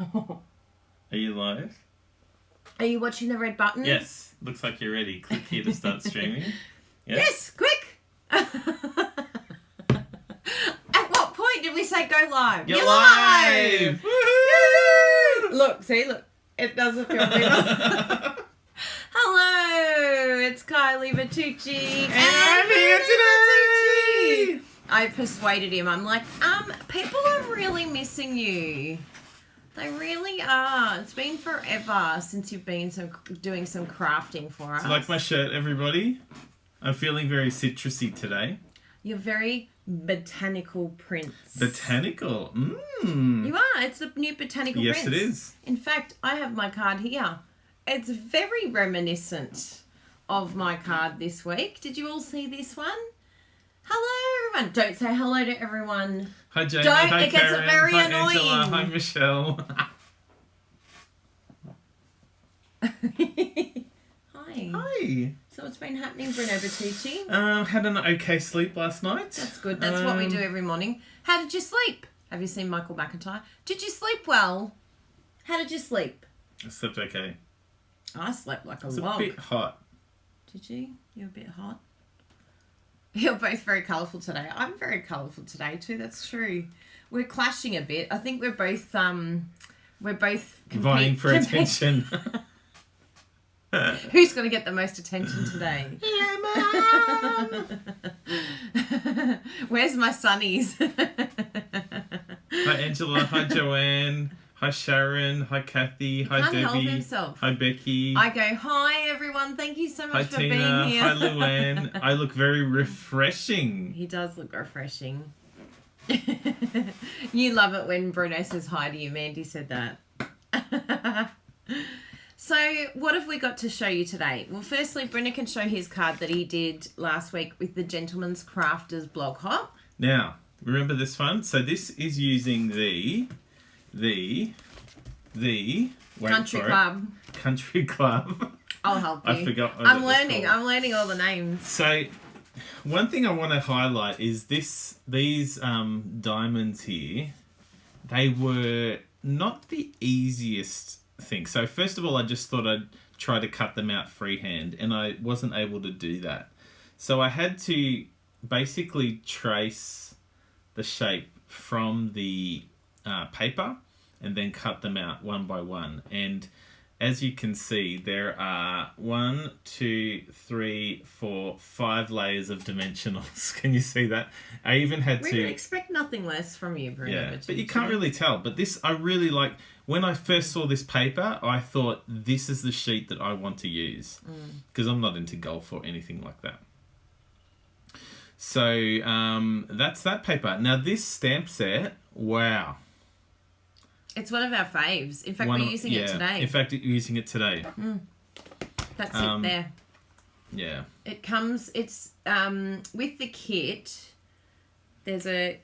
Are you live? Are you watching the red button? Yes. Looks like you're ready. Click here to start streaming. Yes, quick! At what point did we say go live? You're live! Woo! Look, it doesn't feel good. Hello, it's Kylie Bertucci. And I'm here today! I persuaded him. I'm like, people are really missing you. They really are. It's been forever since you've been doing some crafting for us. Do you like my shirt, everybody? I'm feeling very citrusy today. You're very botanical prince. Botanical? You are. It's the new botanical prince. Yes, it is. In fact, I have my card here. It's very reminiscent of my card this week. Did you all see this one? Hello, everyone. Don't say hello to everyone. Hi, Jamie. Don't. Hi, It gets Karen. very Hi, annoying. Angela. Hi, Michelle. Hi. Hi. So what's been happening, Bruno Bertucci? Had an okay sleep last night. That's good. That's what we do every morning. How did you sleep? Have you seen Michael McIntyre? Did you sleep well? How did you sleep? I slept okay. I slept like a It's log. a bit hot. Did you? You're a bit hot. You're both very colourful today. I'm very colourful today too. That's true. We're clashing a bit. I think we're both Vying for attention. Who's going to get the most attention today? Lemon! Where's my sunnies? Hi, Angela. Hi, Joanne. Hi, Sharon. Hi, Kathy. Hi, can't Debbie. help himself. Hi, Becky. I go, hi everyone. Thank you so Hi, much for Tina. being here. Hi, Luann. I look very refreshing. He does look refreshing. You love it when Bruno says hi to you. Mandy said that. So what have we got to show you today? Well, firstly, Bruno can show his card that he did last week with the Gentleman's Crafters blog hop. Now, remember this one? So this is using the Country Club. Country Club. I'll help you. I forgot. I'm learning all the names. So, one thing I want to highlight is these diamonds here. They were not the easiest thing. So first of all, I just thought I'd try to cut them out freehand, and I wasn't able to do that. So I had to basically trace the shape from the paper and then cut them out one by one. And as you can see, there are 5 layers of dimensionals. Can you see that? I even had We to... would expect nothing less from you, Bruno. Yeah, but you can't really tell. But this, I really like... When I first saw this paper, I thought, this is the sheet that I want to use. Because I'm not into golf or anything like that. So, that's that paper. Now, this stamp set, wow. It's one of our faves. In fact, we're using it today. In fact, we're using it today. That's it there. Yeah. It comes, it's with the kit, there's a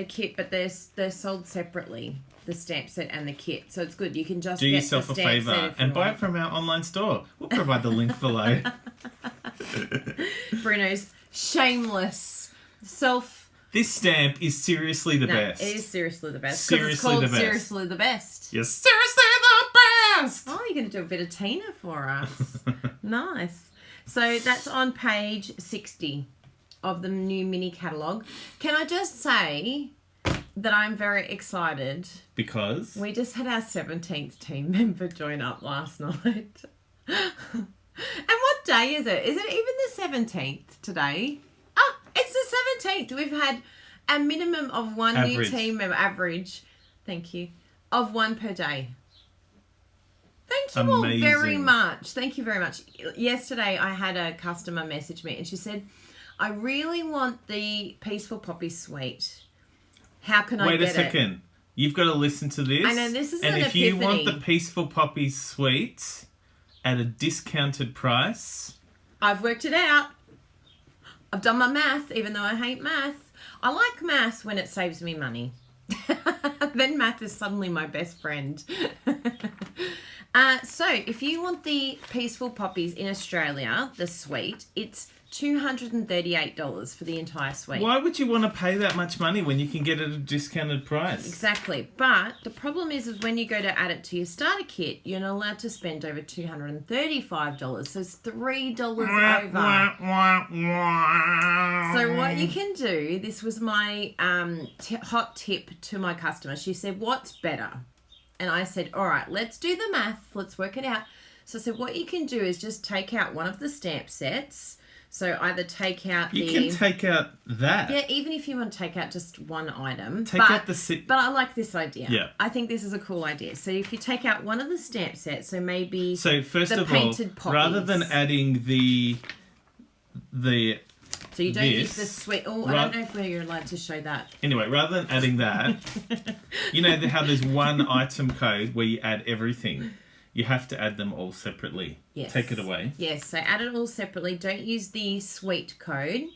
kit, but they're sold separately, the stamp set and the kit. So it's good. You can just do get yourself the a stamp set favour if you and buy want. it from our online store. We'll provide the link below. Bruno's shameless self. This stamp is seriously the best. It is seriously the best. Seriously it's called the best. Seriously the Best. You're seriously the best! Oh, you're going to do a bit of Tina for us. Nice. So that's on page 60 of the new mini catalogue. Can I just say that I'm very excited. Because? We just had our 17th team member join up last night. And what day is it? Is it even the 17th today? Oh, it's the 17th. We've had a minimum of one new team member, average, thank you, of one per day. Thank you all very much. Thank you very much. Yesterday, I had a customer message me and she said, I really want the Peaceful Poppy Suite. How can I get it? Wait a second. You've got to listen to this. I know, this is an epiphany. And if you want the Peaceful Poppy Suite at a discounted price... I've worked it out. I've done my math, even though I hate math. I like math when it saves me money. Then math is suddenly my best friend. So if you want the Peaceful Poppies in Australia, the suite, it's $238 for the entire suite. Why would you want to pay that much money when you can get it at a discounted price? Exactly. But the problem is when you go to add it to your starter kit, you're not allowed to spend over $235. So it's $3 over. So what you can do, this was my hot tip to my customer. She said, what's better? And I said, all right, let's do the math. Let's work it out. So I said, what you can do is just take out one of the stamp sets. So either take out You can take out that. Yeah, even if you want to take out just one item. Take out the... But I like this idea. Yeah. I think this is a cool idea. So if you take out one of the stamp sets, so maybe So first the of all, painted poppies. rather than adding the So you don't use the sweet... Oh, I don't know if you're allowed to show that. Anyway, rather than adding that, you know how there's one item code where you add everything. You have to add them all separately. Yes. Take it away. Yes, so add it all separately. Don't use the suite code.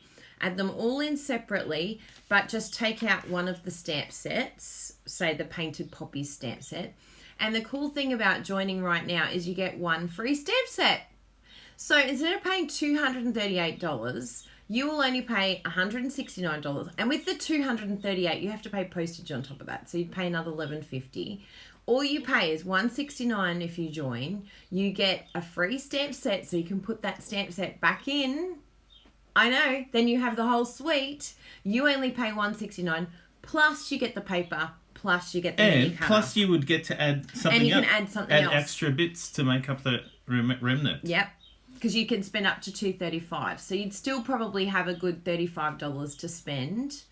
Add them all in separately, but just take out one of the stamp sets, say the painted poppies stamp set. And the cool thing about joining right now is you get one free stamp set. So instead of paying $238, you will only pay $169. And with the $238, you have to pay postage on top of that. So you'd pay another $11.50. All you pay is $169 if you join. You get a free stamp set, so you can put that stamp set back in. I know. Then you have the whole suite. You only pay $169, plus you get the paper, plus you get the mini cutter. Plus you would get to add something and you else. can add something else. Add extra bits to make up the remnant. Yep. Because you can spend up to $235. So you'd still probably have a good $35 to spend,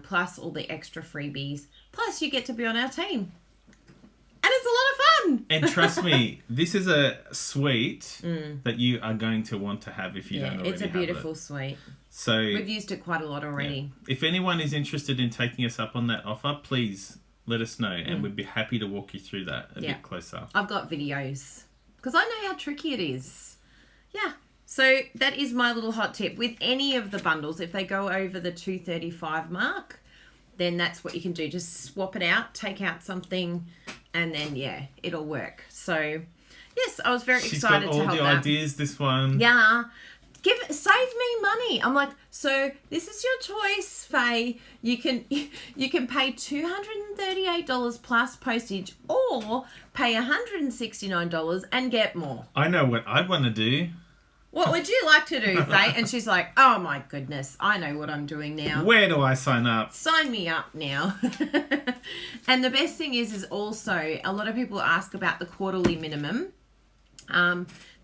plus all the extra freebies. Plus you get to be on our team. And it's a lot of fun. And trust me, this is a suite that you are going to want to have if you don't already have it. It's a beautiful suite. So we've used it quite a lot already. Yeah. If anyone is interested in taking us up on that offer, please let us know and we'd be happy to walk you through that a bit closer. I've got videos because I know how tricky it is. Yeah. So that is my little hot tip. With any of the bundles, if they go over the $235 mark, then that's what you can do. Just swap it out, take out something, and then, it'll work. So, yes, I was very excited to help that. She's got all the ideas, this one. Yeah. Save me money. I'm like, so this is your choice, Faye. You can pay $238 plus postage or pay $169 and get more. I know what I'd want to do. What would you like to do, Faye? And she's like, oh my goodness, I know what I'm doing now. Where do I sign up? Sign me up now. And the best thing is also, a lot of people ask about the quarterly minimum.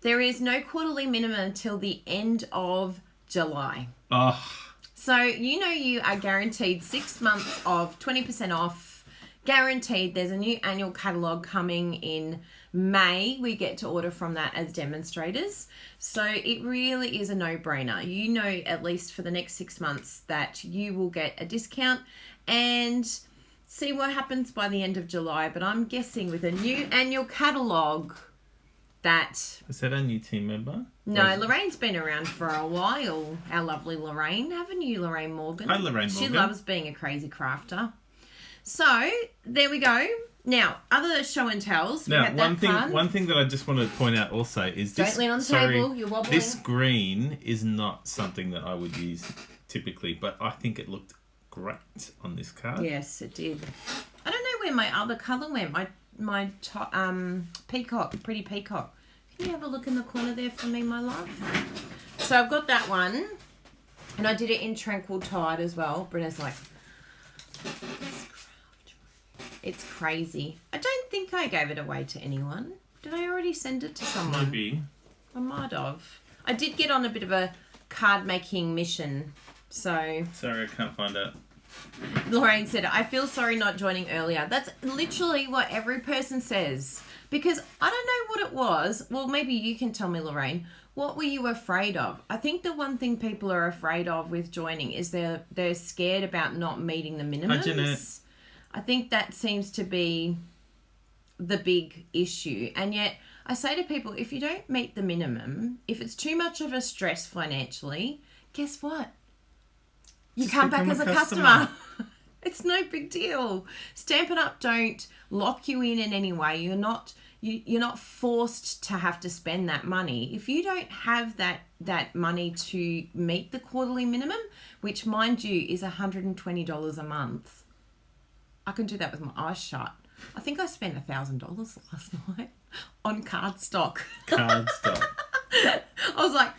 There is no quarterly minimum until the end of July. Oh. So, you are guaranteed 6 months of 20% off. Guaranteed. There's a new annual catalogue coming in May. We get to order from that as demonstrators. So it really is a no-brainer. You know, at least for the next 6 months, that you will get a discount and see what happens by the end of July. But I'm guessing with a new annual catalogue that... Is that a new team member? No, Lorraine's been around for a while. Our lovely Lorraine. Haven't you, Lorraine Morgan? Hi, Lorraine Morgan. She loves being a crazy crafter. So, there we go. Now, other show and tells. Now, one thing that I just want to point out also is this... Don't lean on the table, you're wobbling. This green is not something that I would use typically, but I think it looked great on this card. Yes, it did. I don't know where my other colour went. My peacock, pretty peacock. Can you have a look in the corner there for me, my love? So I've got that one. And I did it in Tranquil Tide as well. Brenna's like... It's crazy. I don't think I gave it away to anyone. Did I already send it to someone? Maybe. I might have. I did get on a bit of a card making mission. So... Sorry, I can't find it. Lorraine said, I feel sorry not joining earlier. That's literally what every person says. Because I don't know what it was. Well, maybe you can tell me, Lorraine. What were you afraid of? I think the one thing people are afraid of with joining is they're scared about not meeting the minimums. Hi, Jeanette. I think that seems to be the big issue. And yet I say to people, if you don't meet the minimum, if it's too much of a stress financially, guess what? You come back as a customer. It's no big deal. Stampin' Up! Don't lock you in any way. you're not forced to have to spend that money. If you don't have that money to meet the quarterly minimum, which mind you is $120 a month, I can do that with my eyes shut. I think I spent $1,000 last night on cardstock. Cardstock. I was like,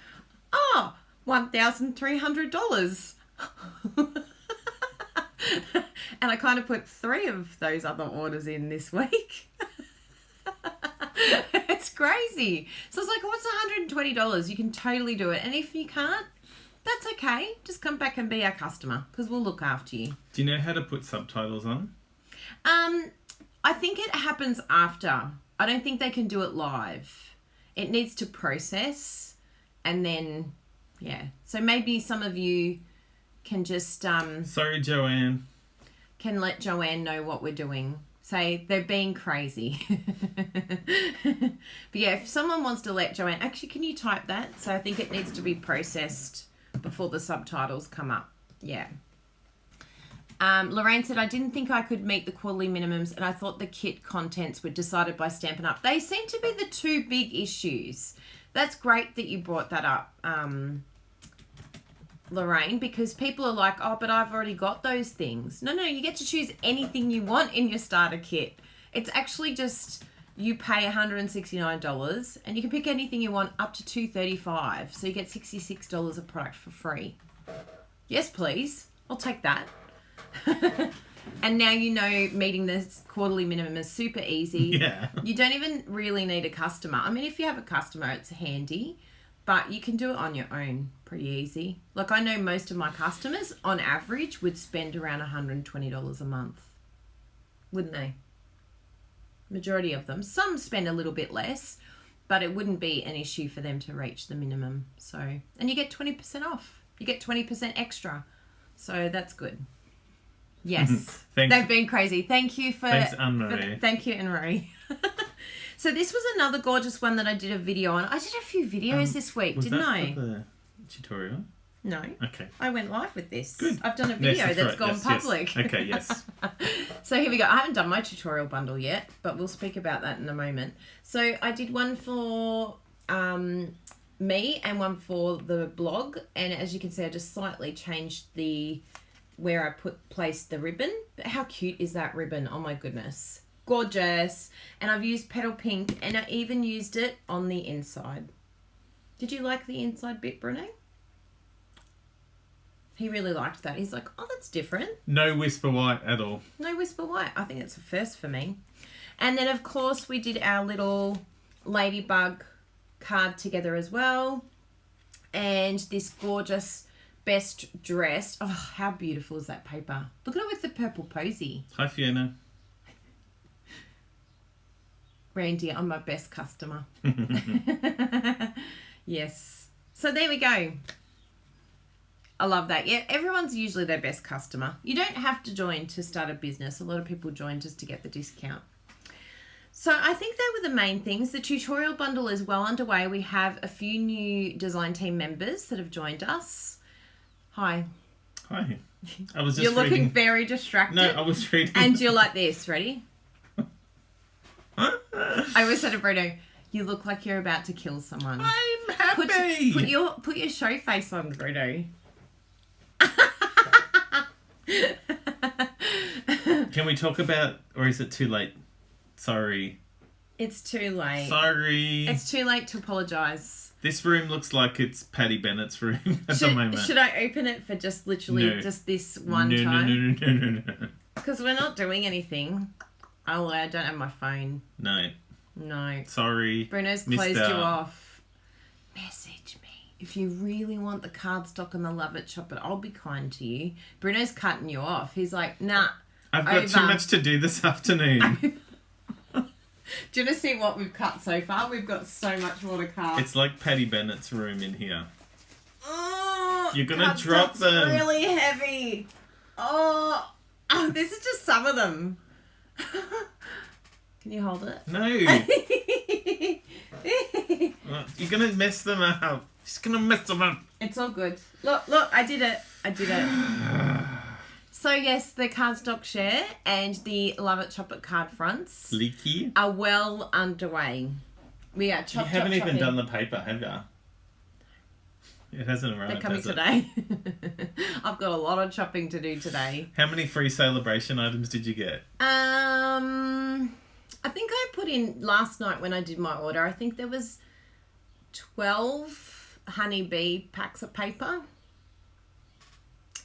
$1,300. And I kind of put 3 of those other orders in this week. It's crazy. So it's like, what's $120? You can totally do it. And if you can't, that's okay. Just come back and be our customer because we'll look after you. Do you know how to put subtitles on? I think it happens after. I don't think they can do it live. It needs to process and then, yeah. So maybe some of you can just... Sorry, Joanne. Can let Joanne know what we're doing. Say, they're being crazy. But yeah, if someone wants to let Joanne... Actually, can you type that? So I think it needs to be processed before the subtitles come up. Yeah. Lorraine said, I didn't think I could meet the quarterly minimums and I thought the kit contents were decided by Stampin' Up. They seem to be the 2 big issues. That's great that you brought that up, Lorraine, because people are like, oh, but I've already got those things. No, you get to choose anything you want in your starter kit. It's actually just you pay $169 and you can pick anything you want up to $235. So you get $66 of product for free. Yes, please. I'll take that. And now you know meeting this quarterly minimum is super easy. Yeah. You don't even really need a customer. I mean, if you have a customer, it's handy, but you can do it on your own pretty easy. Like I know most of my customers on average would spend around $120 a month, wouldn't they? Majority of them. Some spend a little bit less, but it wouldn't be an issue for them to reach the minimum. So, and you get 20% off. You get 20% extra. So that's good. Yes. Thanks. They've been crazy. Thank you for... Thanks, Anne-Marie. Thank you, Anne-Marie. So this was another gorgeous one that I did a video on. I did a few videos this week, didn't I? Was that for the tutorial? No. Okay. I went live with this. Good. I've done a video that's right. gone public. Yes. Okay, yes. So here we go. I haven't done my tutorial bundle yet, but we'll speak about that in a moment. So I did one for me and one for the blog. And as you can see, I just slightly changed where I placed the ribbon. But how cute is that ribbon? Oh my goodness. Gorgeous. And I've used petal pink and I even used it on the inside. Did you like the inside bit, Bruno? He really liked that. He's like, oh, that's different. No Whisper White at all. No Whisper White. I think it's a first for me. And then, of course, we did our little ladybug card together as well. And this gorgeous best dressed. Oh, how beautiful is that paper? Look at it with the purple posy. Hi, Fiona. Randy, I'm my best customer. Yes. So there we go. I love that. Yeah, everyone's usually their best customer. You don't have to join to start a business. A lot of people join just to get the discount. So I think they were the main things. The tutorial bundle is well underway. We have a few new design team members that have joined us. Hi. Hi. I was just You're looking reading... very distracted. No, I was reading... And you're like this. Ready? I always said to Bruno, you look like you're about to kill someone. I'm happy. Put your show face on, Bruno. Can we talk about, or is it too late? Sorry. It's too late. Sorry. It's too late to apologise. This room looks like it's Patty Bennett's room at the moment. Should I open it for just literally just this one time? No. Because we're not doing anything. Oh, I don't have my phone. No. No. Sorry. Bruno's closed you off. Message me. If you really want the cardstock and the Love It shop, but I'll be kind to you. Bruno's cutting you off. He's like, nah. I've got too much to do this afternoon. Do you want to see what we've cut so far? We've got so much more to cut. It's like Patty Bennett's room in here. Oh, you're going to drop them. Really heavy. Oh, this is just some of them. Can you hold it? No. You're going to mess them up. Just going to mess them up. It's all good. Look, I did it. So So yes, the cardstock share and the Love It Chop It card fronts Leaky. are well underway. We are You haven't even done the paper, have you? It hasn't arrived. They're coming today. I've got a lot of chopping to do today. How many free celebration items did you get? I think I put in last night when I did my order. I think there was 12 honeybee packs of paper.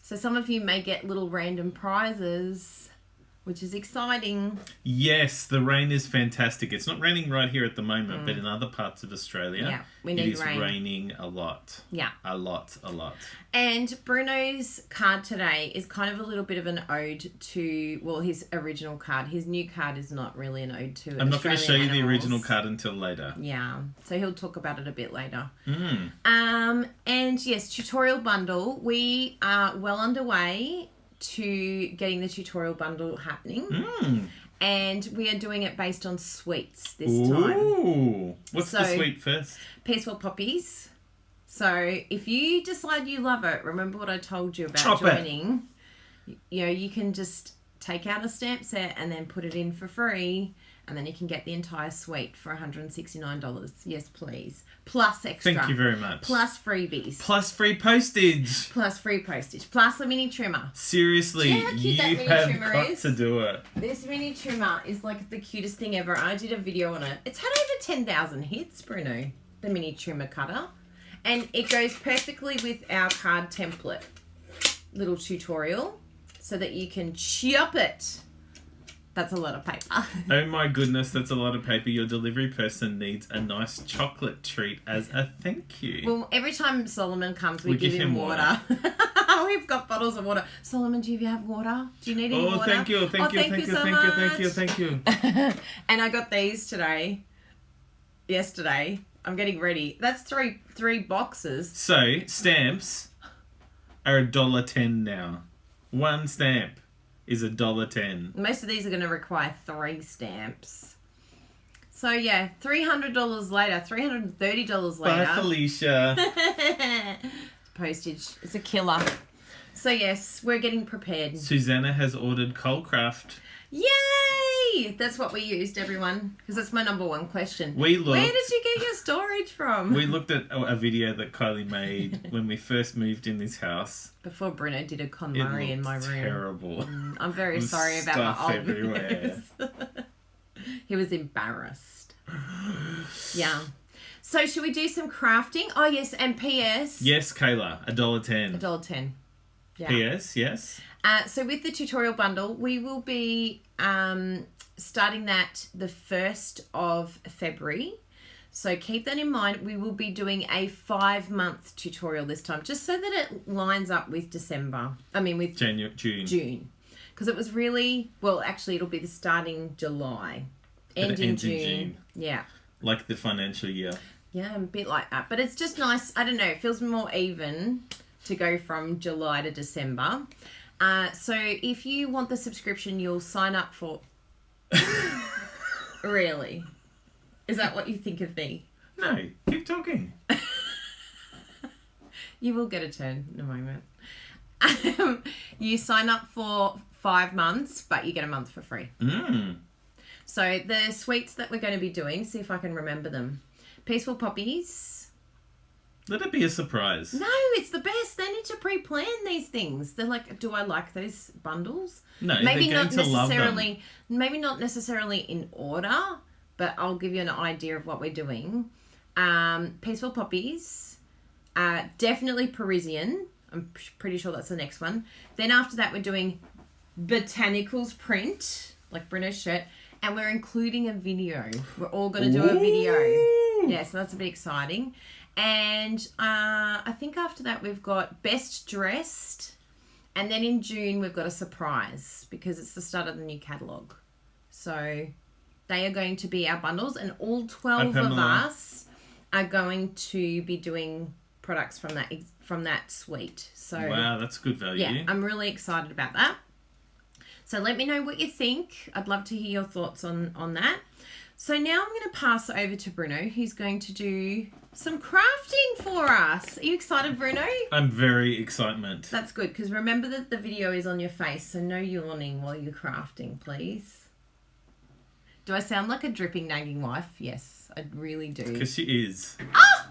So some of you may get little random prizes, which is exciting. Yes, the rain is fantastic. It's not raining right here at the moment, but in other parts of Australia, we need it is rain. raining a lot. Yeah. A lot. And Bruno's card today is kind of a little bit of an ode to, well, his original card. His new card is not really an ode to I'm not going to show you the animals. original card until later. Yeah. So he'll talk about it a bit later. Mm. And yes, tutorial bundle. We are well underway to getting the tutorial bundle happening. And we are doing it based on sweets this time. Ooh. What's the sweet first? Peaceful poppies. So if you decide you love it, remember what I told you about Chop joining. You know, you can just take out a stamp set and then put it in for free. And then you can get the entire suite for $169. Yes, please. Plus extra. Thank you very much. Plus freebies. Plus free postage. Plus free postage. Plus a mini trimmer. Seriously, Do you know how cute that you mini have trimmer got is? to do it. This mini trimmer is like the cutest thing ever. I did a video on it. It's had over 10,000 hits, Bruno. The mini trimmer cutter. And it goes perfectly with our card template little tutorial so that you can chop it. That's a lot of paper. Oh my goodness, that's a lot of paper. Your delivery person needs a nice chocolate treat as a thank you. Well, every time Solomon comes, we give him water. We've got bottles of water. Solomon, do you have water? Do you need any water? Thank you. Thank you. And I got these yesterday. I'm getting ready. That's three boxes. So, stamps are $1.10 now. One stamp is $1.10. Most of these are going to require 3 stamps. So, yeah, $300 later, $330 later. Bye, Felicia. Postage. It's a killer. So, yes, we're getting prepared. Susanna has ordered Coldcraft. Yay! That's what we used, everyone, because that's my number one question. Where did you get your storage from? We looked at a video that Kylie made when we first moved in this house. Before Bruno did a KonMari in my room. Terrible. I'm very sorry about my old everywhere. He was embarrassed. Yeah. So should we do some crafting? Oh, yes, and P.S. Yes, Kayla, $1.10. $1.10. Yeah. P.S. Yes. So with the tutorial bundle, we will be starting that the 1st of February. So keep that in mind. We will be doing a 5-month tutorial this time, just so that it lines up with June. Because it was really, well, actually it'll be the starting July, ending June. Yeah. Like the financial year. Yeah, a bit like that. But it's just nice. I don't know. It feels more even to go from July to December. So if you want the subscription, you'll sign up for... Really? Is that what you think of me? No, keep talking. You will get a turn in a moment. You sign up for 5 months, but you get a month for free. So the sweets that we're going to be doing, see if I can remember them. Peaceful poppies. Let it be a surprise. No, it's the best. They need to pre-plan these things. They're like, do I like those bundles? No, maybe they're going to love them. Maybe not necessarily in order, but I'll give you an idea of what we're doing. Peaceful poppies. Definitely Parisian. I'm pretty sure that's the next one. Then after that, we're doing botanicals print, like Bruno's shirt, and we're including a video. We're all going to do a video. Yeah, so that's a bit exciting. And I think after that we've got best dressed, and then in June we've got a surprise because it's the start of the new catalogue. So they are going to be our bundles, and all 12 of us are going to be doing products from that suite. So wow, that's good value. yeah, I'm really excited about that. So let me know what you think. I'd love to hear your thoughts on that. So now I'm going to pass over to Bruno, who's going to do some crafting for us. Are you excited, Bruno? I'm very excited. That's good, because remember that the video is on your face, so no yawning while you're crafting, please. Do I sound like a dripping, nagging wife? Yes, I really do. Because she is. Oh!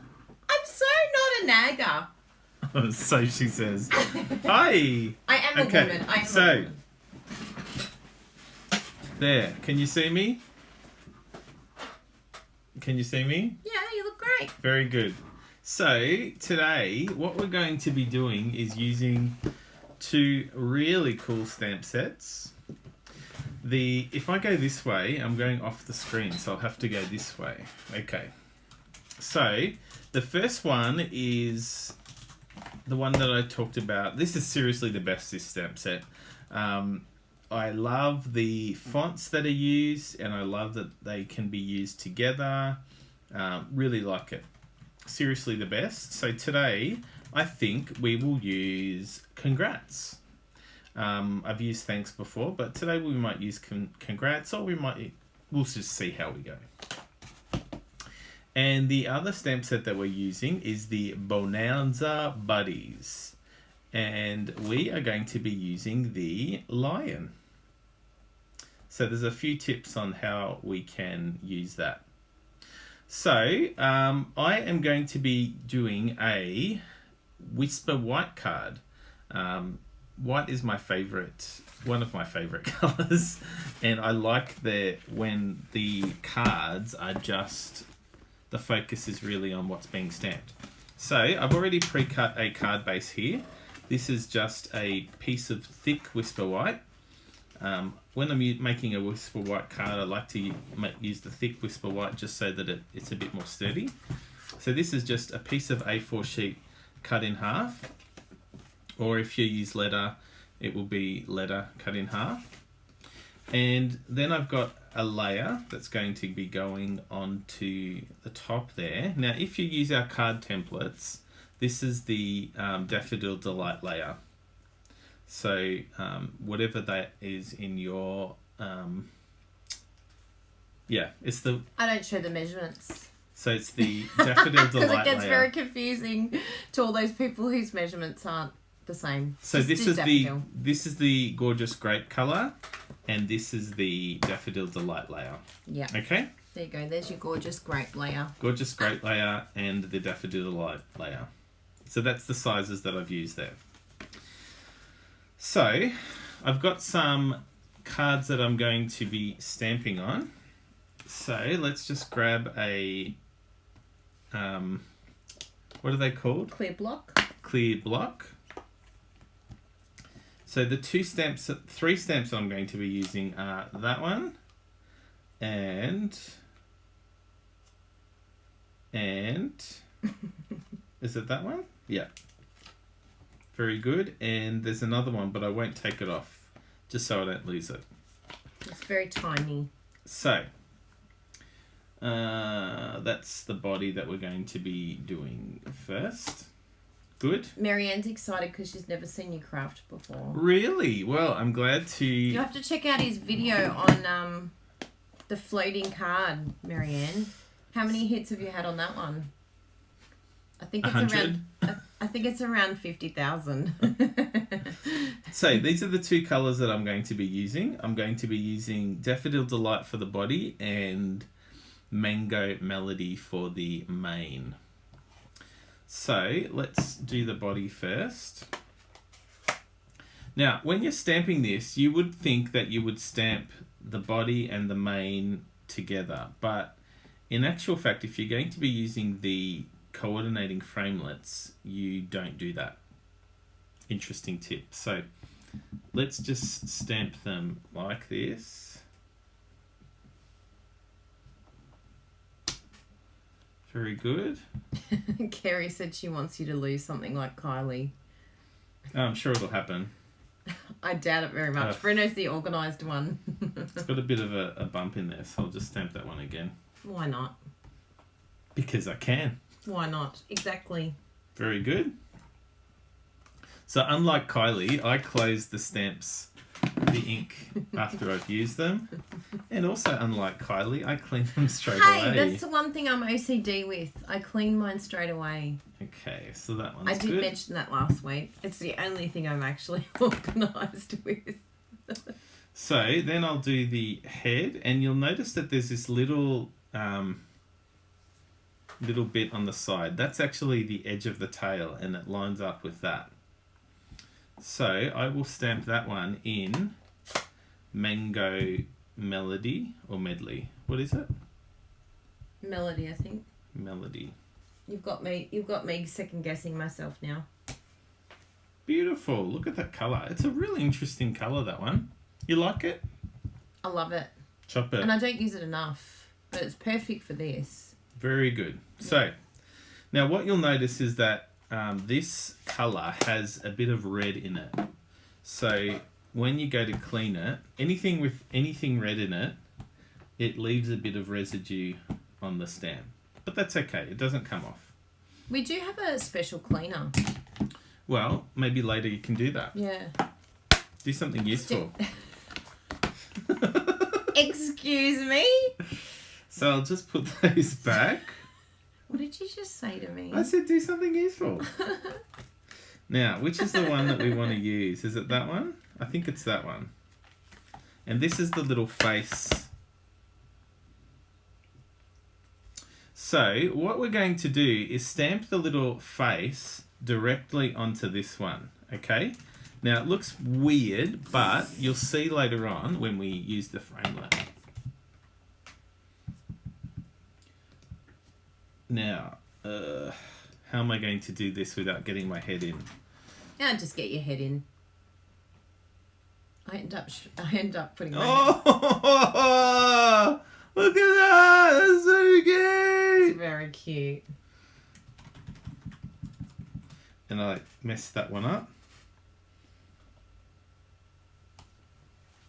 I'm so not a nagger. So she says. Hi! I am a woman. I am a woman. There. Can you see me? Can you see me? Yeah, you look great. Very good. So today, what we're going to be doing is using two really cool stamp sets. If I go this way, I'm going off the screen, so I'll have to go this way. Okay. So the first one is the one that I talked about. This is seriously the best, this stamp set. I love the fonts that are used, and I love that they can be used together. Really like it. Seriously the best. So today, I think we will use congrats. I've used thanks before, but today we might use congrats, or we'll just see how we go. And the other stamp set that we're using is the Bonanza Buddies. And we are going to be using the lion. So there's a few tips on how we can use that. So I am going to be doing a Whisper White card. White is one of my favorite colors. And I like when the cards are just, the focus is really on what's being stamped. So I've already pre-cut a card base here. This is just a piece of thick Whisper White. When I'm making a Whisper White card, I like to use the thick Whisper White just so that it's a bit more sturdy. So this is just a piece of A4 sheet cut in half. Or if you use letter, it will be letter cut in half. And then I've got a layer that's going to be going onto the top there. Now, if you use our card templates, this is the Daffodil Delight layer. So whatever that is in your, it's the... I don't show the measurements. So it's the Daffodil Delight layer. Because it gets very confusing to all those people whose measurements aren't the same. So this is the Gorgeous Grape colour, and this is the Daffodil Delight layer. Yeah. Okay? There you go. There's your Gorgeous Grape layer. Gorgeous Grape layer and the Daffodil Delight layer. So that's the sizes that I've used there. So I've got some cards that I'm going to be stamping on. So let's just grab a, what are they called? Clear block. Clear block. So the three stamps that I'm going to be using are that one and is it that one? Yeah. Very good. And there's another one, but I won't take it off just so I don't lose it. It's very tiny. So that's the body that we're going to be doing first. Good. Marianne's excited because she's never seen you craft before. Really? Well, I'm glad to... You have to check out his video on the floating card, Marianne. How many hits have you had on that one? I think it's 100? I think it's around 50,000. So these are the two colours that I'm going to be using. I'm going to be using Daffodil Delight for the body and Mango Melody for the mane. So let's do the body first. Now, when you're stamping this, you would think that you would stamp the body and the mane together. But in actual fact, if you're going to be using the coordinating framelits, you don't do that. Interesting tip. So let's just stamp them like this. Very good. Kerry said she wants you to lose something like Kylie. I'm sure it'll happen. I doubt it very much. Bruno's the organised one. It's got a bit of a bump in there, so I'll just stamp that one again. Why not? Because I can. Why not? Exactly. Very good. So unlike Kylie, I close the stamps the ink after I've used them. And also, unlike Kylie, I clean them straight Hey, away. that's the one thing I'm OCD with. I clean mine straight away. Okay, so that one's I did good. mention that last week. It's the only thing I'm actually organised with. So then I'll do the head, and you'll notice that there's this little bit on the side. That's actually the edge of the tail, and it lines up with that. So I will stamp that one in Mango Melody or Medley. What is it? Melody, I think. Melody. You've got me second guessing myself now. Beautiful. Look at that colour. It's a really interesting colour, that one. You like it? I love it. Chop it. And I don't use it enough, but it's perfect for this. Very good. So, now what you'll notice is that this colour has a bit of red in it. So, when you go to clean it, anything with anything red in it, it leaves a bit of residue on the stamp. But that's okay. It doesn't come off. We do have a special cleaner. Well, maybe later you can do that. Yeah. Do something useful. Excuse me? So I'll just put those back. What did you just say to me? I said do something useful. Now, which is the one that we want to use? Is it that one? I think it's that one. And this is the little face. So what we're going to do is stamp the little face directly onto this one, okay? Now, it looks weird, but you'll see later on when we use the framelit. Now, how am I going to do this without getting my head in? Yeah, just get your head in. I end up putting my Oh, look at that! That's so It's cute! very cute. And I messed that one up.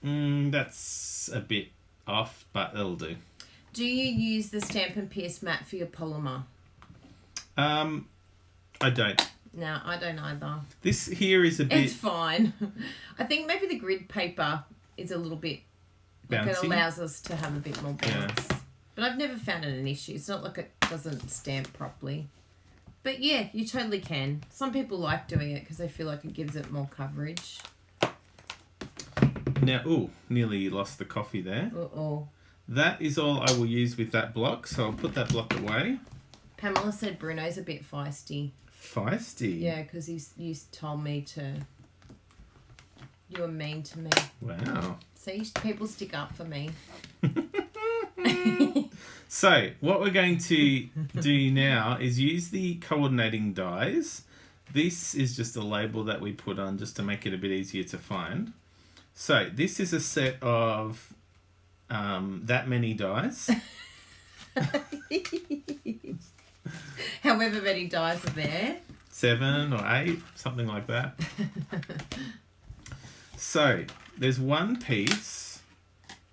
That's a bit off, but it'll do. Do you use the Stamp and Pierce mat for your polymer? I don't. No, I don't either. This here is a bit It's fine. I think maybe the grid paper is a little bit... Like it bouncy. allows us to have a bit more bounce. But I've never found it an issue. It's not like it doesn't stamp properly. But yeah, you totally can. Some people like doing it because they feel like it gives it more coverage. Now, nearly lost the coffee there. Uh-oh. That is all I will use with that block, so I'll put that block away. Pamela said Bruno's a bit feisty. Feisty? Yeah, because you told me to... You were mean to me. Wow. See, people stick up for me. So, what we're going to do now is use the coordinating dies. This is just a label that we put on just to make it a bit easier to find. So, this is a set of that many dies. However many dies are there. 7 or 8, something like that. So, there's one piece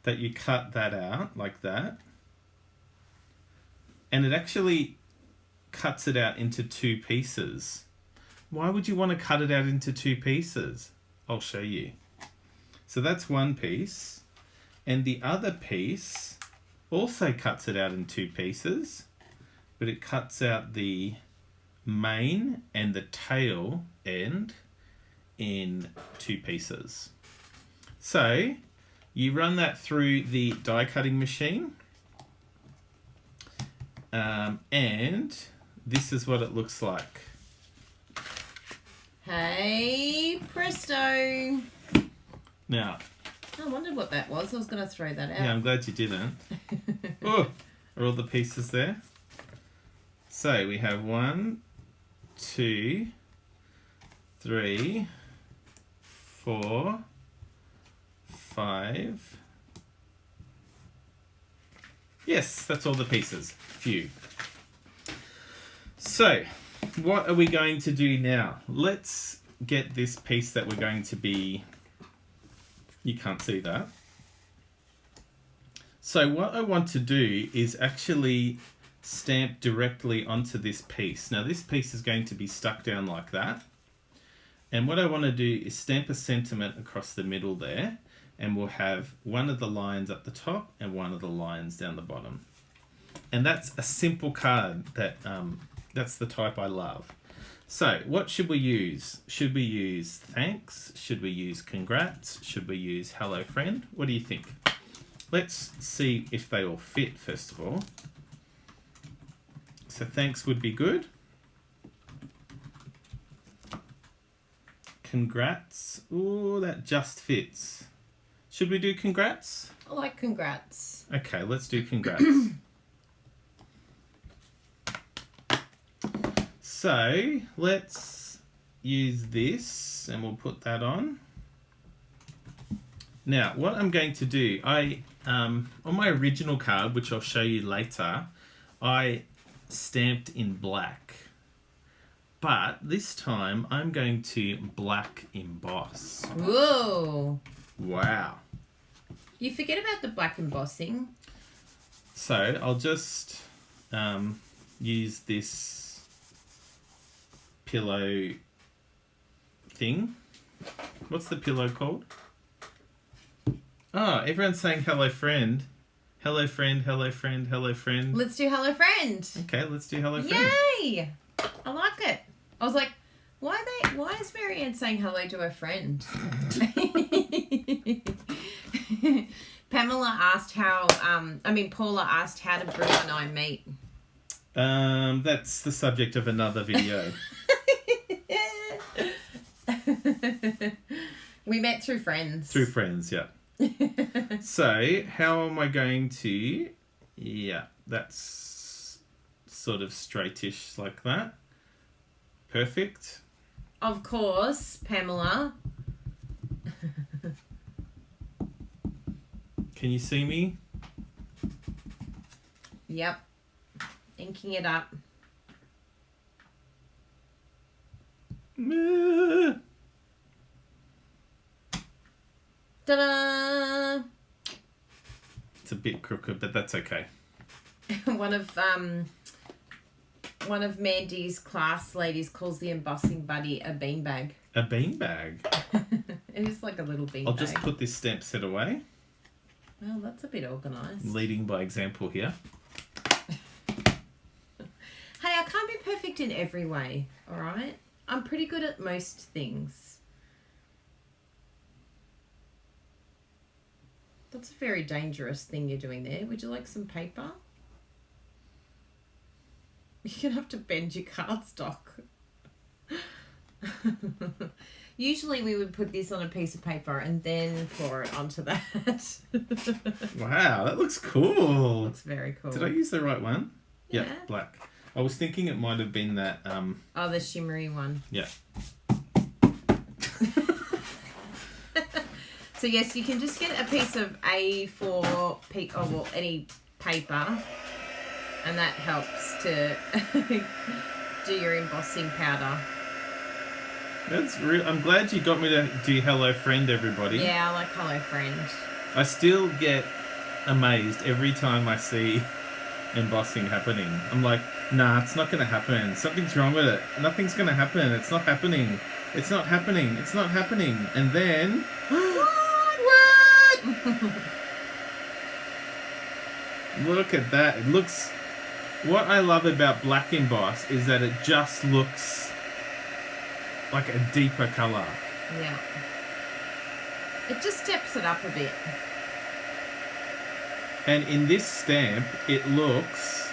that you cut that out like that. And it actually cuts it out into 2 pieces. Why would you want to cut it out into 2 pieces? I'll show you. So that's one piece. And the other piece also cuts it out in 2 pieces. But it cuts out the mane and the tail end in 2 pieces. So you run that through the die cutting machine. And this is what it looks like. Hey, presto. Now, I wondered what that was. I was going to throw that out. yeah, I'm glad you didn't. Oh, are all the pieces there? So we have 1, 2, 3, 4, 5. Yes, that's all the pieces. Phew. So, what are we going to do now? Let's get this piece that we're going to be... You can't see that. So what I want to do is actually stamp directly onto this piece. Now this piece is going to be stuck down like that. And what I want to do is stamp a sentiment across the middle there. and we'll have one of the lines up the top and one of the lines down the bottom. And that's a simple card that that's the type I love. So what should we use? Should we use thanks? Should we use congrats? Should we use hello friend? What do you think? Let's see if they all fit first of all. So thanks would be good. Congrats. Ooh, that just fits. Should we do congrats? I like congrats. Okay, let's do congrats. So let's use this and we'll put that on. Now, what I'm going to do, on my original card, which I'll show you later, I stamped in black. But this time I'm going to black emboss. Whoa. Wow. You forget about the black embossing. So I'll just use this pillow thing. What's the pillow called? Oh, everyone's saying hello friend. Hello friend, hello friend, hello friend. Let's do hello friend. Okay, let's do hello friend. Yay! I like it. I was like, why is Marianne saying hello to her friend? Paula asked Bruno and I meet. That's the subject of another video. We met through friends. Through friends, yeah. So, how am I going to... Yeah, that's sort of straightish like that. Perfect. Of course, Pamela. Can you see me? Yep. Inking it up. Ta-da! It's a bit crooked, but that's okay. One of Mandy's class ladies calls the embossing buddy a beanbag. A beanbag? It is like a little beanbag. I'll just put this stamp set away. Well, that's a bit organised. Leading by example here. Hey, I can't be perfect in every way, alright? I'm pretty good at most things. That's a very dangerous thing you're doing there. Would you like some paper? You're going to have to bend your cardstock. Usually we would put this on a piece of paper and then pour it onto that. Wow, that looks cool. Looks very cool. Did I use the right one? Yeah. Yeah, black. I was thinking it might have been that... Oh, the shimmery one. Yeah. So yes, you can just get a piece of A4, any paper, and that helps to do your embossing powder. That's real. I'm glad you got me to do hello friend, everybody. Yeah, I like hello friend. I still get amazed every time I see embossing happening. I'm like, nah, it's not going to happen. Something's wrong with it. Nothing's going to happen. It's not happening. It's not happening. It's not happening. And then... What? Look at that. It looks... What I love about black emboss is that it just looks like a deeper colour. Yeah. It just steps it up a bit. And in this stamp, it looks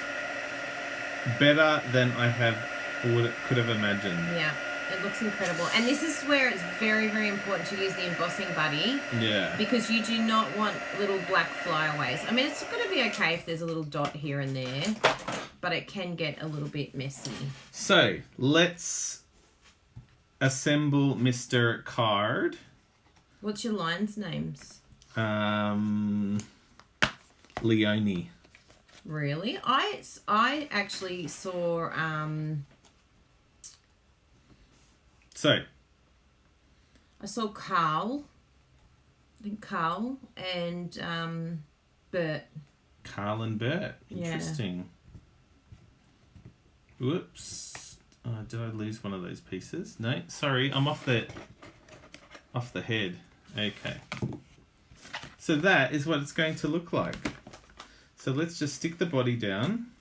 better than I could have imagined. Yeah, it looks incredible. And this is where it's very, very important to use the embossing buddy. Yeah. Because you do not want little black flyaways. I mean, it's going to be okay if there's a little dot here and there, but it can get a little bit messy. So, let's assemble Mr. Card. What's your lines' names? Leonie. Really? I actually saw So, I saw Carl. I think Carl and Bert. Carl and Bert. Yeah. Interesting. Whoops. Did I lose one of those pieces? No, sorry, I'm off the head. Okay. So that is what it's going to look like. So let's just stick the body down.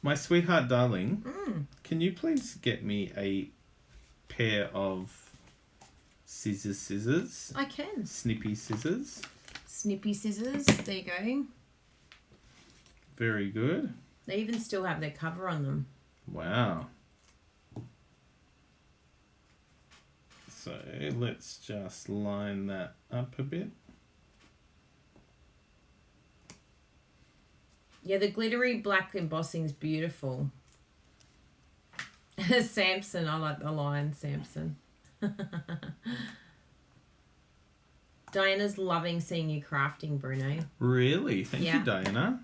My sweetheart darling, can you please get me a pair of scissors? I can. Snippy scissors. Snippy scissors. There you go. Very good. They even still have their cover on them. Wow. So let's just line that up a bit. Yeah, the glittery black embossing is beautiful. Samson, I like the line, Samson. Diana's loving seeing you crafting, Bruno. Really? Thank Yeah. you, Diana.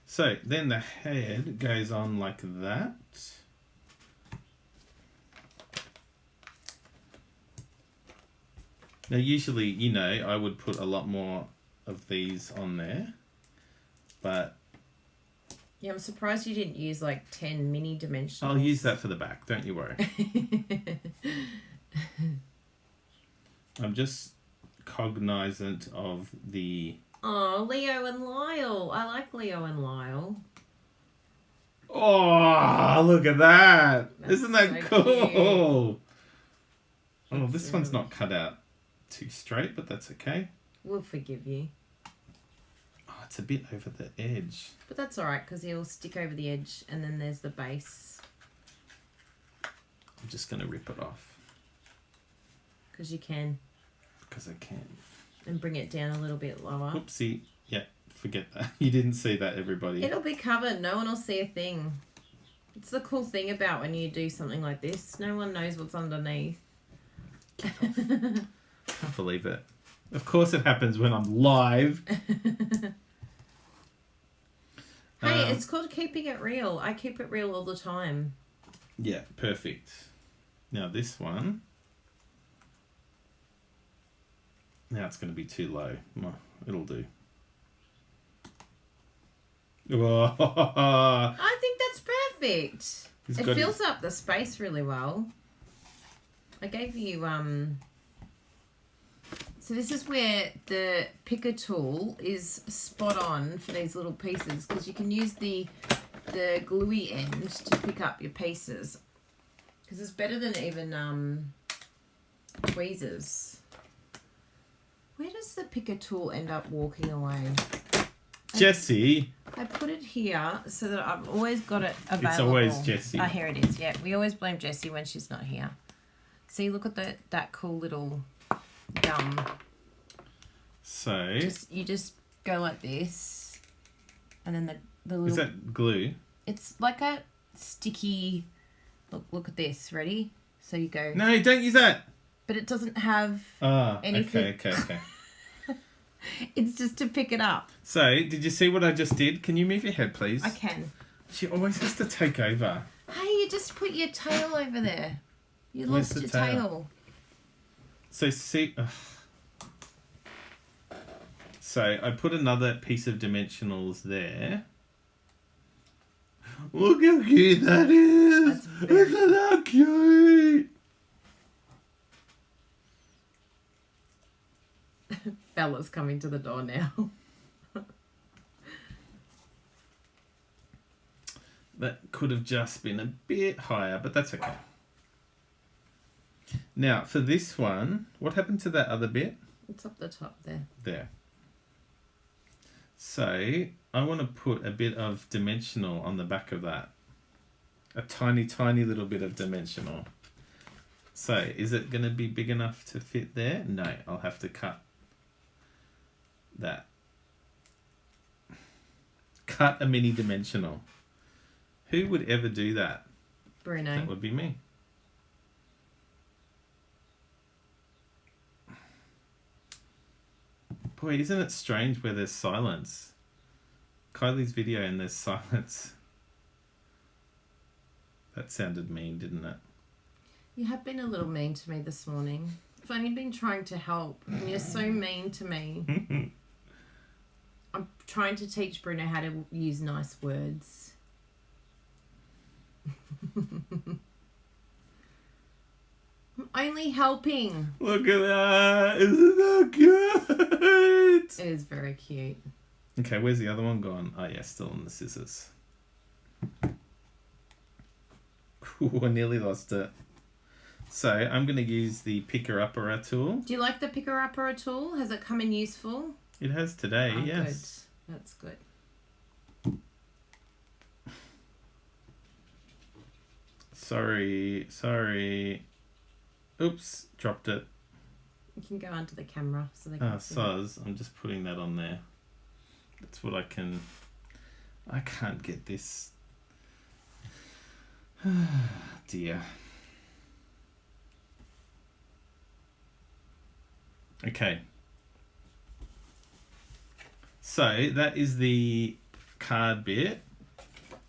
So then the head goes on like that. Now usually, you know, I would put a lot more of these on there, but Yeah, I'm surprised you didn't use like 10 mini dimensional. I'll use that for the back, don't you worry. I'm just cognizant of the... Oh, Leo and Lyle. I like Leo and Lyle. Oh, look at that. That's Isn't that so cool? Oh, That's this one's really- not cut out too straight, but that's okay. We'll forgive you. Oh, it's a bit over the edge. But that's alright because he'll stick over the edge and then there's the base. I'm just going to rip it off Because you can. because I can. And bring it down a little bit lower. Oopsie. Yeah, forget that. You didn't see that, everybody. It'll be covered. No one will see a thing. It's the cool thing about when you do something like this. No one knows what's underneath. Can't believe it. Of course it happens when I'm live. Hey, it's called keeping it real. I keep it real all the time. Yeah, perfect. Now this one. Now it's going to be too low. Oh, it'll do. Whoa. I think that's perfect. He's It got fills up the space really well. I gave you so this is where the picker tool is spot on for these little pieces because you can use the gluey end to pick up your pieces because it's better than even tweezers. Where does the picker tool end up walking away? Jessie. I put it here so that I've always got it available. It's always Jessie. Oh, here it is. Yeah, we always blame Jessie when she's not here. See, look at that cool little gum. So, You just go like this, and then the little. is that glue? It's like a sticky. Look at this. Ready? So you go. No, don't use that. But it doesn't have. Ah, Anything. okay. It's just to pick it up. So, did you see what I just did? Can you move your head, please? I can. She always has to take over. Hey, you just put your tail over there. You Where's lost the your tail? tail. So, see... ugh. So, I put another piece of dimensionals there. Look how cute that is! That's very- Isn't that cute? Bella's coming to the door now. That could have just been a bit higher, but that's okay. Now, for this one, what happened to that other bit? It's up the top there. There. So, I want to put a bit of dimensional on the back of that. A tiny, tiny little bit of dimensional. So, is it going to be big enough to fit there? No, I'll have to cut that. Cut a mini dimensional. Who would ever do that? Bruno. That would be me. Boy, isn't it strange where there's silence? Kylie's video and there's silence. That sounded mean, didn't it? You have been a little mean to me this morning. I've only been trying to help, and you're so mean to me. I'm trying to teach Bruno how to use nice words. I'm only helping. Look at that. Isn't that cute? It is very cute. Okay, where's the other one gone? Oh, yeah, still on the scissors. Ooh, I nearly lost it. So I'm going to use the picker-upper tool. Do you like the picker-upper tool? Has it come in useful? It has today, Oh, yes. Good. That's good. Sorry. Oops, dropped it. You can go onto the camera so they can see. Soz. I'm just putting that on there. That's what I can... I can't get this. Dear. Okay. So that is the card bit.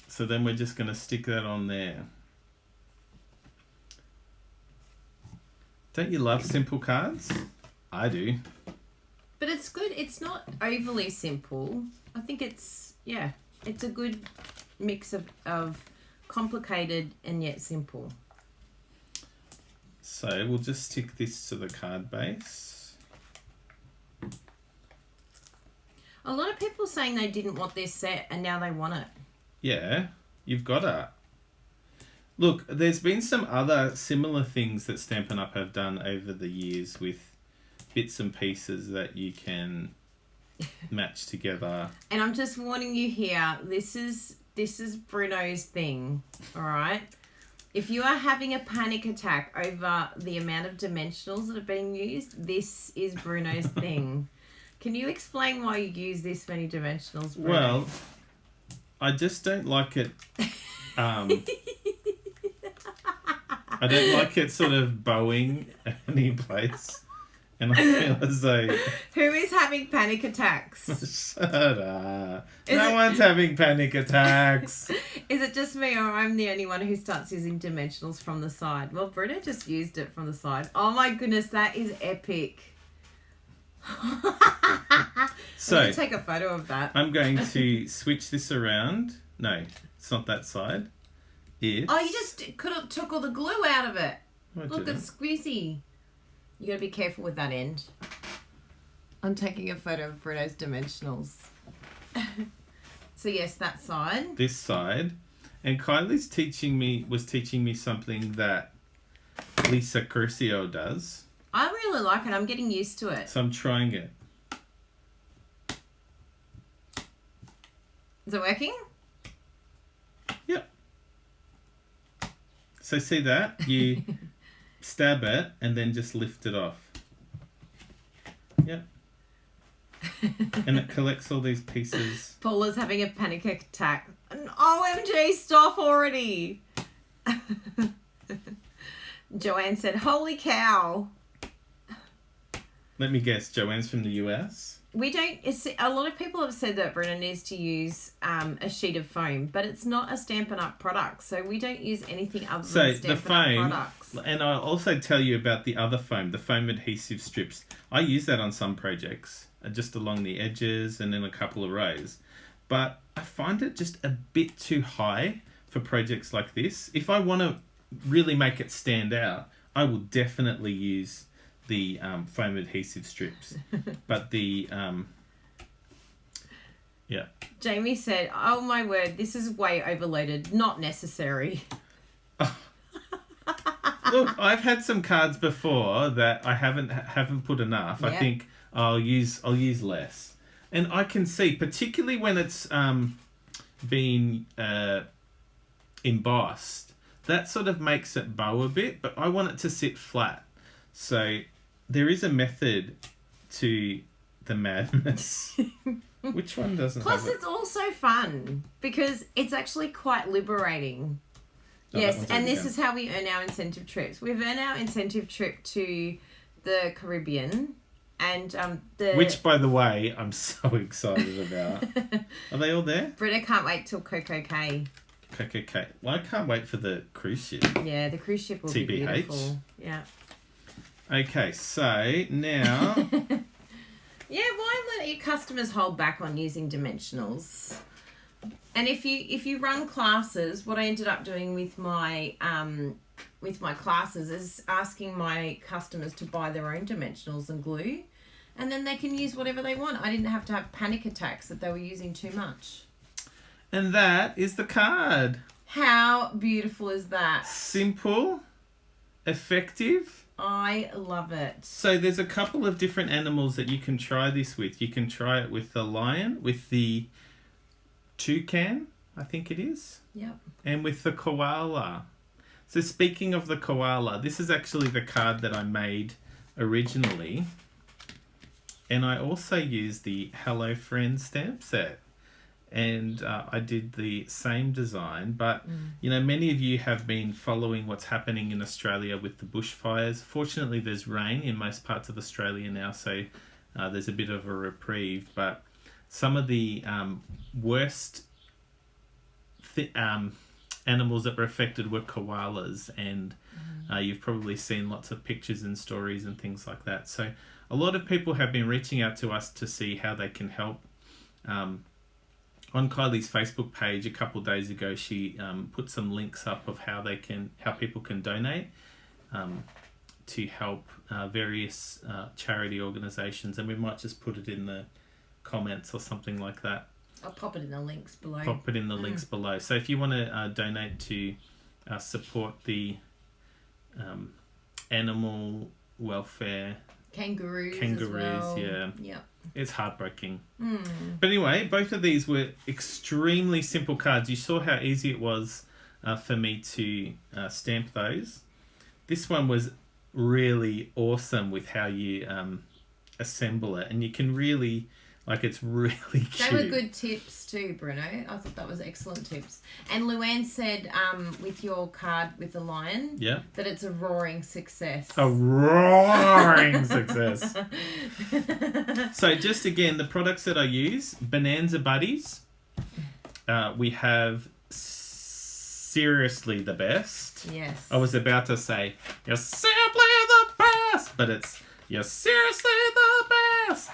So then we're just going to stick that on there. Don't you love simple cards? I do. But it's good. It's not overly simple. I think it's a good mix of complicated and yet simple. So we'll just stick this to the card base. A lot of people saying they didn't want this set and now they want it. Yeah, you've got it. Look, there's been some other similar things that Stampin' Up! Have done over the years with bits and pieces that you can match together. And I'm just warning you here, this is Bruno's thing, all right? If you are having a panic attack over the amount of dimensionals that are being used, this is Bruno's thing. Can you explain why you use this many dimensionals, Bruno? Well, I just don't like it. I don't like it sort of bowing any place. And I feel as though... Who is having panic attacks? Shut up. No one's having panic attacks. Is it just me or I'm the only one who starts using dimensionals from the side? Well, Bruno just used it from the side. Oh my goodness, that is epic. So, I'm going to take a photo of that. I'm going to switch this around. No, it's not that side. It's... Oh, you just could have took all the glue out of it. Look, it's squeezy. You got to be careful with that end. I'm taking a photo of Bruno's dimensionals. So yes, that side. This side. And Kylie's was teaching me something that Lisa Curcio does. I really like it. I'm getting used to it. So I'm trying it. Is it working? Yep. So see that? You stab it and then just lift it off. Yep. And it collects all these pieces. Paula's having a panic attack. OMG, stop already. Joanne said, holy cow. Let me guess, Joanne's from the US? A lot of people have said that Bruno needs to use a sheet of foam, but it's not a Stampin' Up! Product, so we don't use anything other than Stampin' Up! Products. And I'll also tell you about the other foam, the foam adhesive strips. I use that on some projects, just along the edges and in a couple of rows. But I find it just a bit too high for projects like this. If I want to really make it stand out, I will definitely use the foam adhesive strips. But the yeah. Jamie said, oh my word, this is way overloaded, not necessary. Look, I've had some cards before that I haven't put enough. Yep. I think I'll use less. And I can see, particularly when it's been embossed, that sort of makes it bow a bit, but I want it to sit flat. So there is a method to the madness. Which one doesn't Plus, have it? it's also fun because it's actually quite liberating. Oh, yes, and this is how we earn our incentive trips. We've earned our incentive trip to the Caribbean and Which, by the way, I'm so excited about. Are they all there? Britta can't wait till Coco Cay. Coco Cay. Well, I can't wait for the cruise ship. Yeah, the cruise ship will be beautiful. Yeah. Okay, so now... Yeah, why let your customers hold back on using dimensionals? And if you run classes, what I ended up doing with my with my classes is asking my customers to buy their own dimensionals and glue, and then they can use whatever they want. I didn't have to have panic attacks that they were using too much. And that is the card. How beautiful is that? Simple, effective. I love it. So there's a couple of different animals that you can try this with. You can try it with the lion, with the toucan, I think it is. Yep. And with the koala. So speaking of the koala, this is actually the card that I made originally. And I also used the Hello Friend stamp set. And I did the same design. But, you know, many of you have been following what's happening in Australia with the bushfires. Fortunately, there's rain in most parts of Australia now, so there's a bit of a reprieve. But some of the worst animals that were affected were koalas, and you've probably seen lots of pictures and stories and things like that. So a lot of people have been reaching out to us to see how they can help. On Kylie's Facebook page a couple of days ago, she put some links up of how people can donate to help various charity organisations, and we might just put it in the comments or something like that. I'll pop it in the links below. Pop it in the links below. So if you want to donate to support the animal welfare, kangaroos as well. Yeah. It's heartbreaking. But anyway, both of these were extremely simple cards. You saw how easy it was for me to stamp those. This one was really awesome with how you assemble it, and you can really... Like, it's really cute. They were good tips too, Bruno. I thought that was excellent tips. And Luann said, with your card with the lion, that it's a roaring success. A roaring success. So, just again, the products that I use, Bonanza Buddies. We have seriously the best. Yes. I was about to say, you're simply the best, but it's, you're seriously the best.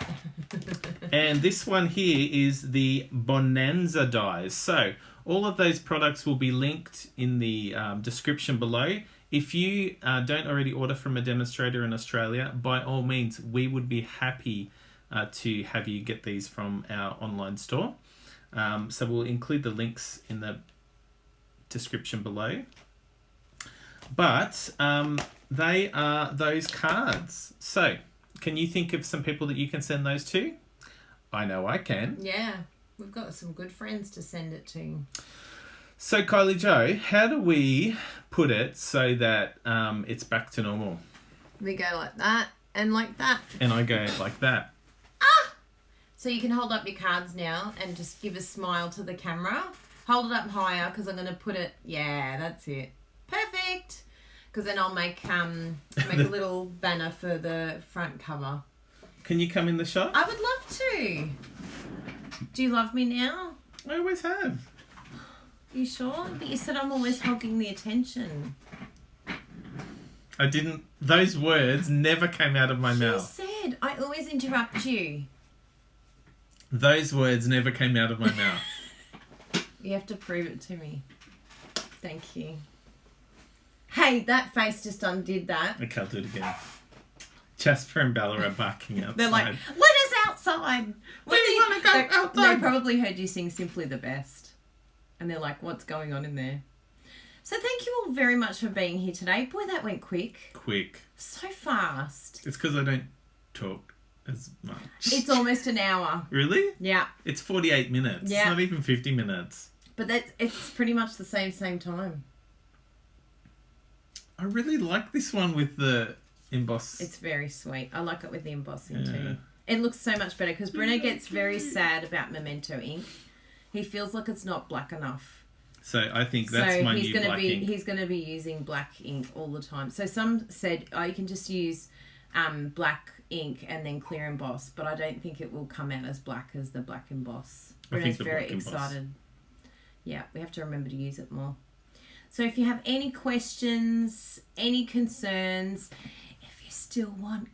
And this one here is the Bonanza dies. So all of those products will be linked in the description below. If you don't already order from a demonstrator in Australia, by all means, we would be happy to have you get these from our online store. So we'll include the links in the description below. But they are those cards. So can you think of some people that you can send those to? I know I can. Yeah, we've got some good friends to send it to. So, Kylie Jo, how do we put it so that it's back to normal? We go like that and like that. And I go like that. Ah! So you can hold up your cards now and just give a smile to the camera. Hold it up higher because I'm going to put it... Yeah, that's it. Perfect. Because then I'll make a little banner for the front cover. Can you come in the shot? I would love to. Do you love me now? I always have. You sure? But you said I'm always hogging the attention. I didn't... Those words never came out of my mouth. You said I always interrupt you. Those words never came out of my mouth. You have to prove it to me. Thank you. Hey, that face just undid that. Okay, I'll do it again. Jasper and Bella are barking outside. They're like, let us outside. We want to go outside. They probably heard you sing Simply the Best. And they're like, what's going on in there? So thank you all very much for being here today. Boy, that went quick. Quick. So fast. It's because I don't talk as much. It's almost an hour. Really? Yeah. It's 48 minutes. Yeah. It's not even 50 minutes. But it's pretty much the same time. I really like this one with the emboss. It's very sweet. I like it with the embossing too. It looks so much better because Bruno gets very sad about Memento ink. He feels like it's not black enough. So I think that's my new black ink. He's going to be using black ink all the time. So some said, oh, you can just use black ink and then clear emboss, but I don't think it will come out as black as the black emboss. Bruno's very excited. Yeah, we have to remember to use it more. So if you have any questions, any concerns, if you still want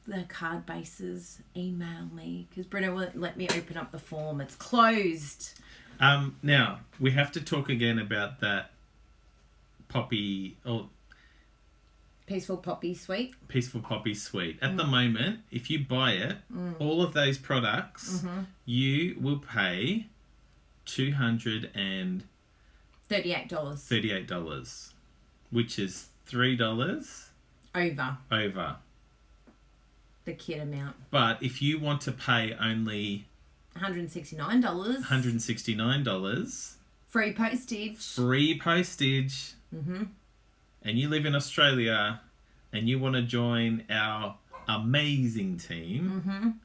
the card bases, email me because Bruno won't let me open up the form. It's closed. Now we have to talk again about that poppy or Peaceful Poppy Sweet. Peaceful Poppy Sweet. At the moment, if you buy it, all of those products, you will pay $238, $38. which is $3 Over the kit amount. But if you want to pay only $169. Free postage. And you live in Australia and you want to join our amazing team,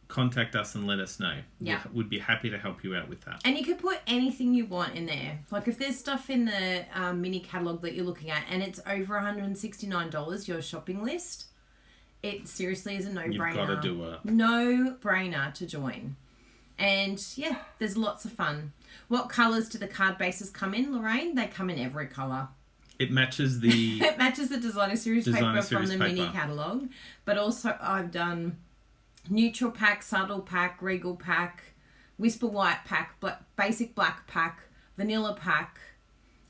contact us and let us know. Yeah. We'd be happy to help you out with that. And you can put anything you want in there. Like if there's stuff in the mini catalogue that you're looking at and it's over $169, your shopping list, it seriously is a no-brainer. You've got to do it. No-brainer to join. And yeah, there's lots of fun. What colours do the card bases come in, Lorraine? They come in every colour. It matches the... It matches the designer series paper from the paper. mini catalogue. But also I've done neutral pack, subtle pack, regal pack, whisper white pack, basic black pack, vanilla pack,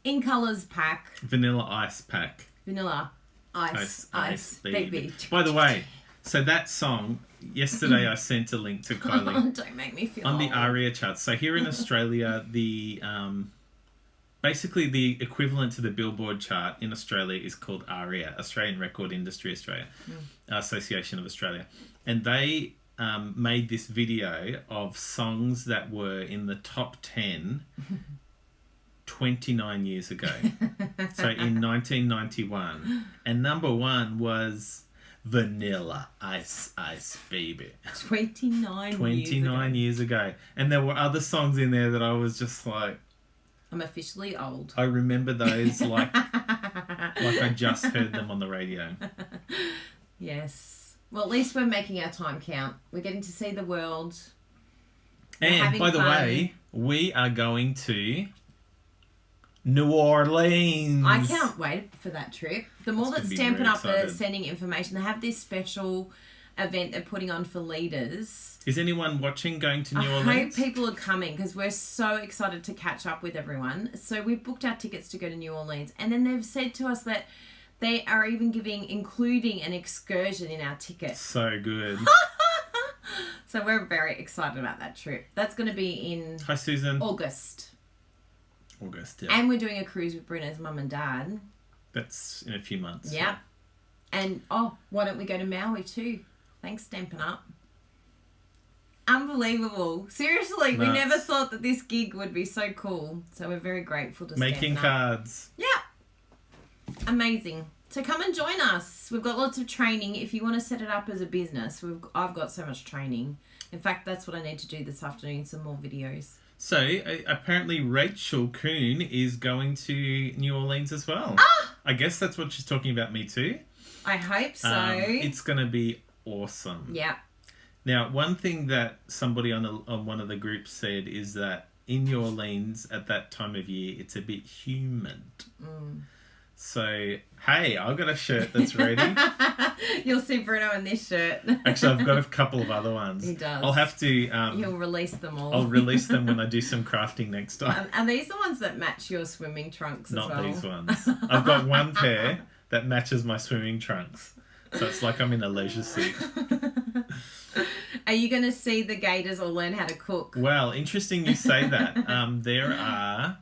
in colours pack. Vanilla ice pack. Vanilla ice baby. By the way, so that song, yesterday I sent a link to Kylie. Don't make me feel on the old. ARIA charts. So here in Australia, the... basically, the equivalent to the Billboard chart in Australia is called ARIA, Australian Record Industry Australia, Association of Australia. And they made this video of songs that were in the top 10 29 years ago. So in 1991. And number one was Vanilla Ice Baby. 29 years ago. And there were other songs in there that I was just like... I'm officially old. I remember those like I just heard them on the radio. Yes. Well, at least we're making our time count. We're getting to see the world. And by the way, we are going to New Orleans. I can't wait for that trip. The more that Stampin' Up are sending information, they have this special event they're putting on for leaders. Is anyone watching going to New Orleans? I hope people are coming because we're so excited to catch up with everyone. So we've booked our tickets to go to New Orleans, and then they've said to us that they are even including an excursion in our ticket. So good. So we're very excited about that trip. That's going to be in Hi, Susan. August, yeah. and we're doing a cruise with Bruno's mum and dad. That's in a few months. Yeah. And why don't we go to Maui too? Thanks, Stampin' Up. Unbelievable. Seriously, we never thought that this gig would be so cool. So we're very grateful to Making Stampin' Up. cards. Yeah. Amazing. So come and join us. We've got lots of training. If you want to set it up as a business, I've got so much training. In fact, that's what I need to do this afternoon, some more videos. So, apparently Rachel Kuhn is going to New Orleans as well. I guess that's what she's talking about me too. I hope so. It's going to be awesome. Yeah. Now, one thing that somebody on one of the groups said is that in New Orleans at that time of year, it's a bit humid. So, hey, I've got a shirt that's ready. You'll see Bruno in this shirt. Actually, I've got a couple of other ones. He does. I'll have to... You'll release them all. I'll release them when I do some crafting next time. Are these the ones that match your swimming trunks as well? Not these ones. I've got one pair that matches my swimming trunks. So it's like I'm in a leisure suit. Are you going to see the gators or learn how to cook? Well, interesting you say that. There are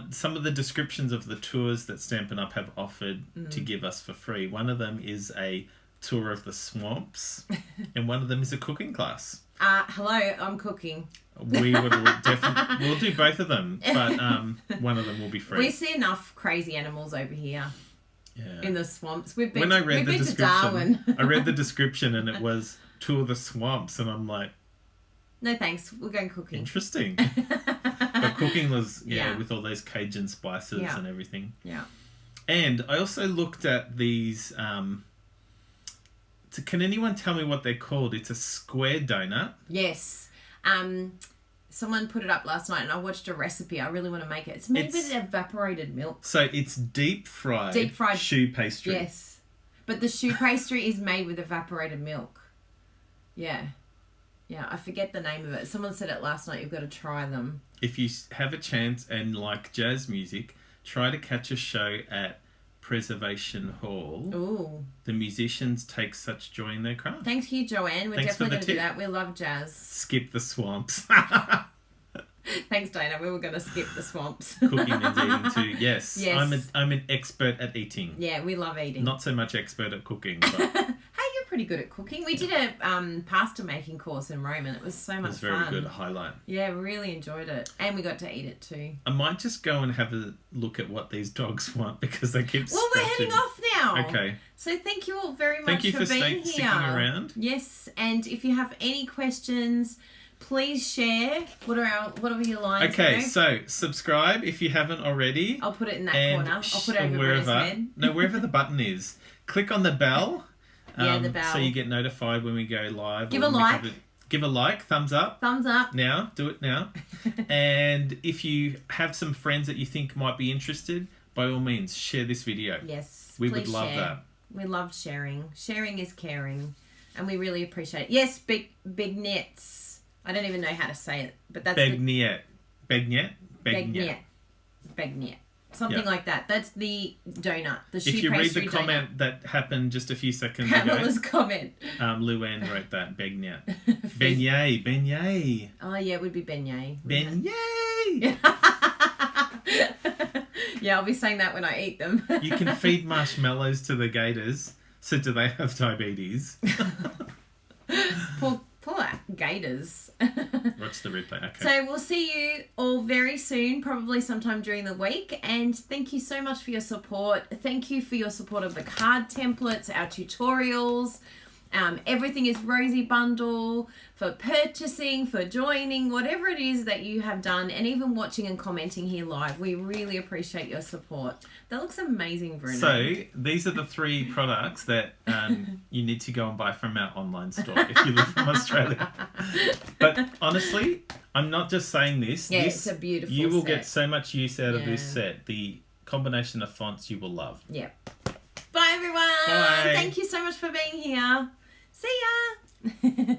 some of the descriptions of the tours that Stampin' Up have offered to give us for free. One of them is a tour of the swamps, and one of them is a cooking class. Hello, I'm cooking. We would definitely... We'll do both of them, but one of them will be free. We see enough crazy animals over here. Yeah. In the swamps. We've been, when I read the to description, Darwin. I read the description and it was tour the swamps, and I'm like, no thanks, we're going cooking. Interesting. But cooking was Yeah. with all those Cajun spices and everything. Yeah. And I also looked at these. Can anyone tell me what they're called? It's a square donut. Yes. Someone put it up last night and I watched a recipe. I really want to make it. It's made with evaporated milk. So it's deep fried choux pastry. Yes. But the choux pastry is made with evaporated milk. Yeah. Yeah, I forget the name of it. Someone said it last night. You've got to try them. If you have a chance and like jazz music, Try to catch a show at Preservation Hall. Ooh. The musicians take such joy in their craft. Thank you, Joanne. We're Thanks for definitely the going to do tip. that. We love jazz. Skip the swamps. Thanks, Dana. We were going to skip the swamps. Cooking and eating too. Yes. Yes. I'm an expert at eating. Yeah, we love eating. Not so much expert at cooking, but Hey, you're pretty good at cooking. We did a pasta making course in Rome and it was so much it's very fun. good highlight. Yeah, really enjoyed it. And we got to eat it too. I might just go and have a look at what these dogs want because they keep Well, we're scratching. heading off now. Okay. So thank you all very much Thank you for being sticking here. around. Yes, and if you have any questions, please share. What are your lines? Okay, Bruno? so subscribe if you haven't already. I'll put it in that and corner. I'll put it over Bruno's wherever. head. No, wherever the button is. Click on the bell. Yeah, the bell. So you get notified when we go live. Give or a when we have like. Give a like, thumbs up. Thumbs up. Now, do it now. And if you have some friends that you think might be interested, by all means, share this video. Yes. We please would love share. that. We love sharing. Sharing is caring. And we really appreciate it. Yes, big nets. I don't even know how to say it, but that's Begnet. Begnet? Begnet. Begnet. Something Yeah. like that. That's the donut. The shoe If you read pastry the donut. comment that happened just a few seconds ago, Pamela's comment. Luann wrote that. Begnet. Beignet. Beignet. Oh yeah, it would be beignet. Beignet. Yeah, I'll be saying that when I eat them. You can feed marshmallows to the gators. So do they have diabetes? Poor gators. Watch the replay. Okay. So we'll see you all very soon, probably sometime during the week. And thank you so much for your support. Thank you for your support of the card templates, our tutorials. Everything is Rosie Bundle for purchasing, for joining, whatever it is that you have done, and even watching and commenting here live. We really appreciate your support. That looks amazing, Bruno. So these are the 3 products that you need to go and buy from our online store if you live from Australia. But honestly, I'm not just saying this. Yeah, this, it's a beautiful You will set. get so much use out of this Yeah. set. The combination of fonts you will love. Yep. Bye, everyone. Bye. Thank you so much for being here. See ya.